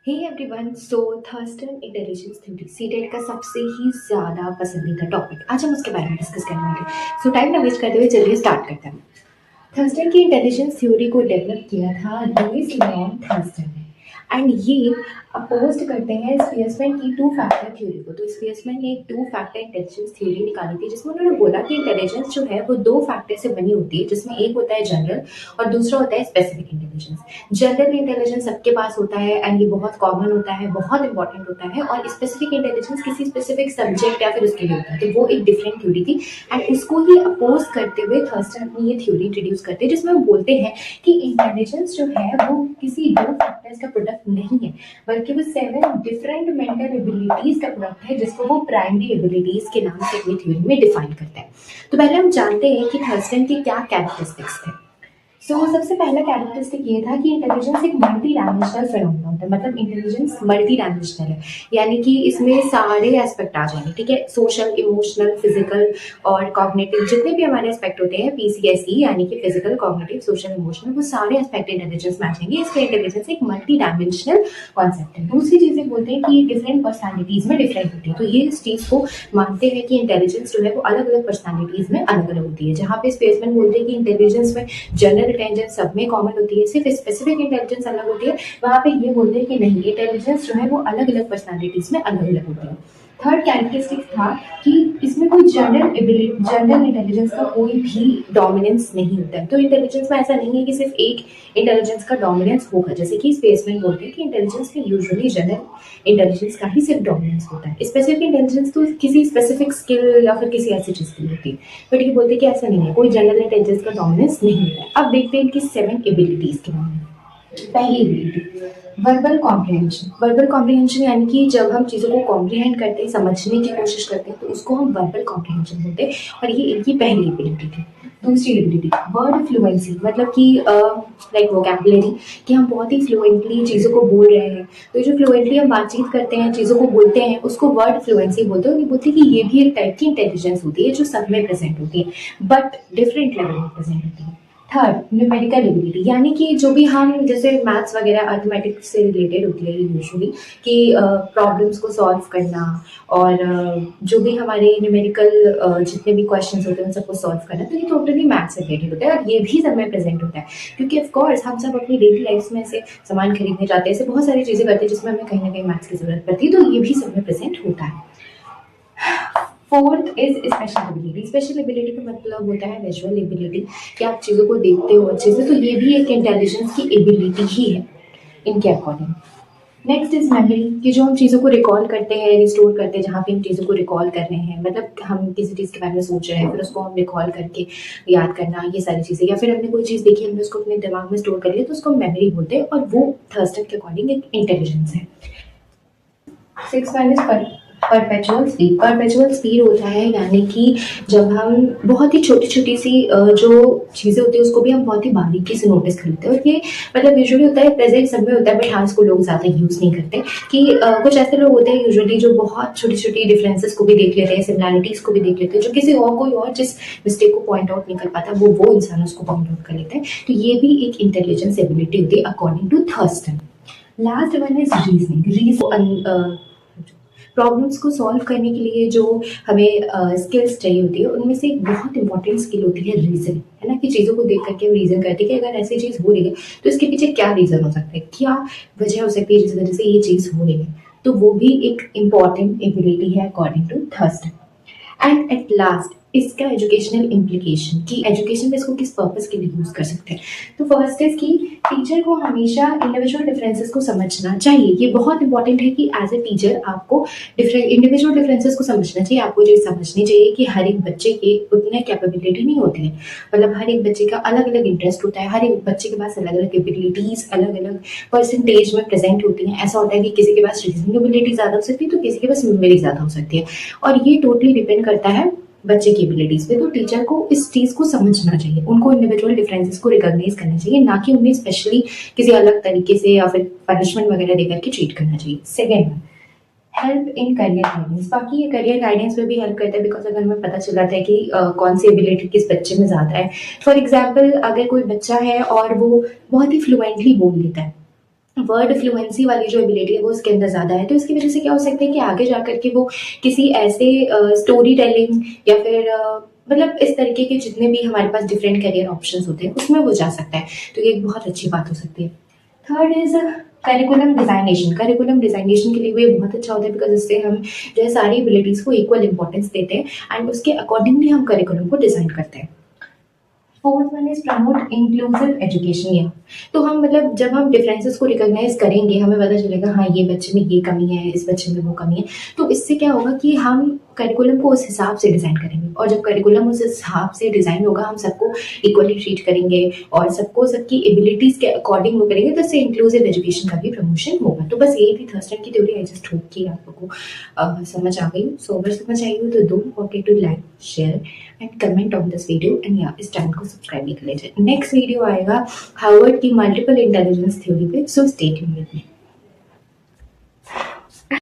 Hey everyone, सो Thurston intelligence theory CTET का सबसे ही ज़्यादा पसंदीदा टॉपिक। आज हम उसके बारे में डिस्कस करने वाले हैं। सो टाइम ना वेस्ट करते हुए चलिए स्टार्ट करते हैं। थर्स्टन की इंटेलिजेंस थ्योरी को डेवलप किया था लुइस लियॉन थर्स्टन ने। एंड ये अपोज करते हैं स्पियरमैन की टू फैक्टर थ्योरी को। तो स्पियरमैन ने एक टू फैक्टर इंटेलिजेंस थ्योरी निकाली थी, जिसमें उन्होंने बोला कि इंटेलिजेंस जो है वो दो फैक्टर से बनी होती है, जिसमें एक होता है जनरल और दूसरा होता है स्पेसिफिक इंटेलिजेंस। जनरल इंटेलिजेंस सबके पास होता है एंड ये बहुत कॉमन होता है, बहुत इंपॉर्टेंट होता है, और स्पेसिफिक इंटेलिजेंस किसी स्पेसिफिक सब्जेक्ट या फिर उसके लिए होता है। तो वो एक डिफरेंट थ्योरी थी एंड उसको ही अपोज करते हुए थर्स्टन अपनी ये थ्योरी इंट्रोड्यूस करते हैं, जिसमें वो बोलते हैं कि इंटेलिजेंस जो है वो किसी दो फैक्टर्स का प्रोडक्ट नहीं है, बल्कि वो 7 डिफरेंट मेंटल एबिलिटीज का प्रोडक्ट है, जिसको वो प्राइमरी एबिलिटीज के नाम से अपनी थ्योरी में डिफाइन करते हैं। तो पहले हम जानते हैं कि थर्स्टन के क्या कैरेक्टरिस्टिक्स थे। सबसे पहला कैरेक्टरिस्टिक ये था कि इंटेलिजेंस एक मल्टी डायमेंशनल फिनोमेनन होता है। मतलब इंटेलिजेंस मल्टी डायमेंशनल है, यानी कि इसमें सारे एस्पेक्ट आ जाएंगे। ठीक है, सोशल, इमोशनल, फिजिकल और कॉग्निटिव, जितने भी हमारे एस्पेक्ट होते हैं पीसीएसई, यानी कि फिजिकल, कॉग्निटिव, सोशल, इमोशनल, वो सारे एस्पेक्ट इंटेलिजेंस में आ जाएंगे। इसलिए इंटेलिजेंस एक मल्टी डायमेंशनल कॉन्सेप्ट है। दूसरी चीजें बोलते हैं कि डिफरेंट पर्सनैलिटीज में डिफरेंट होती है। तो ये इस चीज को मानते हैं कि इंटेलिजेंस जो है वो अलग अलग पर्सनैलिटीज में अलग अलग होती है। जहाँ पे स्पेसमैन बोलते हैं कि इंटेलिजेंस में जनरल इंटेलिजेंस सब में कॉमन होती है, सिर्फ स्पेसिफिक इंटेलिजेंस अलग होती है। वहाँ पे ये बोलते हैं कि नहीं, इंटेलिजेंस जो है वो अलग अलग पर्सनैलिटीज में अलग अलग होती है। थर्ड कैरेक्टरिस्टिक था कि इसमें कोई जनरल इंटेलिजेंस का कोई भी डोमिनेंस नहीं होता है। तो इंटेलिजेंस में ऐसा नहीं है कि सिर्फ एक इंटेलिजेंस का डोमिनेंस होगा, जैसे कि स्पेसमैन बोलते हैं कि इंटेलिजेंस में यूजुअली जनरल इंटेलिजेंस का ही सिर्फ डोमिनेंस होता है। स्पेसिफिक इंटेलिजेंस तो किसी स्पेसिफिक स्किल या फिर किसी ऐसी चीज की होती है, बट ये बोलते हैं कि ऐसा नहीं है, कोई जनरल इंटेलिजेंस का डोमिनेंस नहीं होता है। अब देखते हैं इनकी 7 एबिलिटीज के बारे में। पहली ability, verbal comprehension. Verbal comprehension यानी कि जब हम चीज़ों को कॉम्प्रिहेंड करते हैं, समझने की कोशिश करते हैं, तो उसको हम वर्बल कॉम्प्रिहेंशन बोलते हैं, और ये इनकी पहली एबिलिटी थी। दूसरी एबिलिटी, वर्ड फ्लुएंसी, मतलब कि लाइक वोकैबुलरी, कि हम बहुत ही फ्लुएंटली चीज़ों को बोल रहे हैं। तो जो फ्लुएंटली हम बातचीत करते हैं, चीज़ों को बोलते हैं, उसको वर्ड फ्लुएंसी बोलते हैं। और ये बोलते हैं कि ये भी एक टाइप की इंटेलिजेंस होती है जो सब में प्रेजेंट होती है, बट डिफरेंट लेवल में प्रेजेंट होती है। थर्ड, न्यूमेरिकल एबिलिटी, यानी कि जो भी हम जैसे मैथ्स वगैरह अर्थमेटिक्स से रिलेटेड होती है यूजुअली, कि प्रॉब्लम्स को सॉल्व करना, और जो भी हमारे न्यूमेरिकल जितने भी क्वेश्चंस होते हैं उन सबको सॉल्व करना, तो ये टोटली मैथ्स से रिलेटेड होता है, और ये भी सब में प्रेजेंट होता है। क्योंकि ऑफकोर्स हम सब अपनी डेली लाइफ में ऐसे सामान खरीदने जाते हैं, ऐसे बहुत सारी चीज़ें करते हैं जिसमें हमें कहीं ना कहीं मैथ्स की जरूरत पड़ती है, तो ये भी सब में प्रेजेंट होता है। Fourth is special ability. Special ability का मतलब होता है विजुअल एबिलिटी, कि आप चीज़ों को देखते हो अच्छे से, तो ये भी एक इंटेलिजेंस की एबिलिटी ही है इनके अकॉर्डिंग। नेक्स्ट इज मेमोरी, कि जो हम चीज़ों को रिकॉल करते हैं, रिस्टोर करते हैं, जहाँ पे हम चीज़ों को रिकॉल कर रहे हैं, मतलब हम किसी चीज़ के बारे में सोच रहे हैं, फिर उसको हम रिकॉल करके याद करना, ये सारी चीज़ें, या फिर हमने कोई चीज़ देखी, हमने उसको अपने दिमाग में स्टोर कर लिया, तो उसको मेमोरी बोलते हैं, और वो थर्स्टन के अकॉर्डिंग एक इंटेलिजेंस है। Six one is perpetual speed. Perpetual speed होता है यानी कि जब हम बहुत ही छोटी छोटी सी जो चीज़ें होती है उसको भी हम बहुत ही बारीकी से नोटिस कर लेते हैं, और ये मतलब यूजुअली होता है, प्रेजेंट सब में होता है, बट हाँ इसको लोग ज़्यादा यूज़ नहीं करते। कि कुछ ऐसे लोग होते हैं यूजुअली जो बहुत छोटी छोटी डिफरेंसेस को भी देख लेते हैं, सिमिलैरिटीज़ को भी देख लेते हैं, जो किसी और कोई और जिस मिस्टेक को पॉइंट आउट नहीं कर पाता, वो इंसान उसको पॉइंट आउट कर लेता है। तो ये भी एक इंटेलिजेंस एबिलिटी होती है according to Thurstone. Last one is reasoning. Problems को सॉल्व करने के लिए जो हमें स्किल्स चाहिए होती है, उनमें से एक बहुत इंपॉर्टेंट स्किल होती है रीजन, है ना, कि चीज़ों को देख करके हम रीजन करते हैं कि अगर ऐसी चीज़ हो रही है तो इसके पीछे क्या रीजन हो सकता है, क्या वजह हो सकती है जिस वजह से ये चीज़ हो रही है। तो वो भी एक इम्पॉर्टेंट एबिलिटी है according to Thurstone. And at last इसका एजुकेशनल इम्प्लीकेशन, कि एजुकेशन में इसको किस पर्पस के लिए यूज कर सकते हैं। तो फर्स्ट इज कि टीचर को हमेशा इंडिविजुअल डिफरेंसेस को समझना चाहिए। ये बहुत इंपॉर्टेंट है कि एज ए टीचर आपको डिफरेंट इंडिविजुअल डिफरेंसेस को समझना चाहिए। आपको ये समझनी चाहिए कि हर एक बच्चे के उतने कैपेबिलिटी नहीं होती है, मतलब हर एक बच्चे का अलग अलग इंटरेस्ट होता है, हर एक बच्चे के पास अलग अलग एबिलिटीज अलग अलग परसेंटेज में प्रेजेंट होती हैं। ऐसा होता है कि किसी के पास रीजनिंग एबिलिटी ज़्यादा हो सकती है, तो किसी के पास मेमोरी ज़्यादा हो सकती है, और ये टोटली डिपेंड करता है बच्चे की एबिलिटीज पे। तो टीचर को इस चीज को समझना चाहिए, उनको इंडिविजुअल डिफरेंसेस को रिकॉग्नाइज करना चाहिए, ना कि उन्हें स्पेशली किसी अलग तरीके से या फिर पनिशमेंट वगैरह देकर के ट्रीट करना चाहिए। Second, help in career guidance. बाकी ये करियर गाइडेंस में भी हेल्प करता है, बिकॉज अगर हमें पता चल जाता है कि कौन सी एबिलिटी किस बच्चे में ज़्यादा है। फॉर एग्जाम्पल, अगर कोई बच्चा है और वो बहुत ही फ्लुएंटली बोल लेता है, वर्ड फ्लुएंसी वाली जो एबिलिटी है वो उसके अंदर ज़्यादा है, तो इसकी वजह से क्या हो सकता है कि आगे जा कर के वो किसी ऐसे स्टोरी टेलिंग या फिर मतलब इस तरीके के जितने भी हमारे पास डिफरेंट करियर ऑप्शंस होते हैं उसमें वो जा सकता है, तो ये एक बहुत अच्छी बात हो सकती है। Third is curriculum designation. Curriculum designation के लिए भी बहुत अच्छा होता है, बिकॉज इससे हम जो है सारी एबिलिटीज़ को इक्वल इंपॉर्टेंस देते हैं एंड उसके अकॉर्डिंगली हम करिकुलम को डिज़ाइन करते हैं। Fourth one is promote inclusive education. या तो हम मतलब जब हम डिफरेंसेस को रिकॉग्नाइज करेंगे हमें पता चलेगा हाँ ये बच्चे में ये कमी है, इस बच्चे में वो कमी है, तो इससे क्या होगा कि हम करिकुलम को उस हिसाब से डिज़ाइन करेंगे, और जब करिकुलम उस हिसाब से डिज़ाइन होगा हम सबको इक्वली ट्रीट करेंगे और सबको सबकी एबिलिटीज़ के अकॉर्डिंग वो करेंगे, तो इससे इंक्लूसिव एजुकेशन का भी प्रमोशन होगा। तो बस यही थी थर्स्टन की थ्योरी। आई जस्ट होप कि आप लोगों को समझ आ गई। सो अगर समझ आई हो तो don't forget to like, share and comment on this video, and या इस चैनल को सब्सक्राइब भी कर लीजिए। नेक्स्ट वीडियो आएगा हार्वर्ड की मल्टीपल इंटेलिजेंस थ्योरी पे, so stay tuned with me.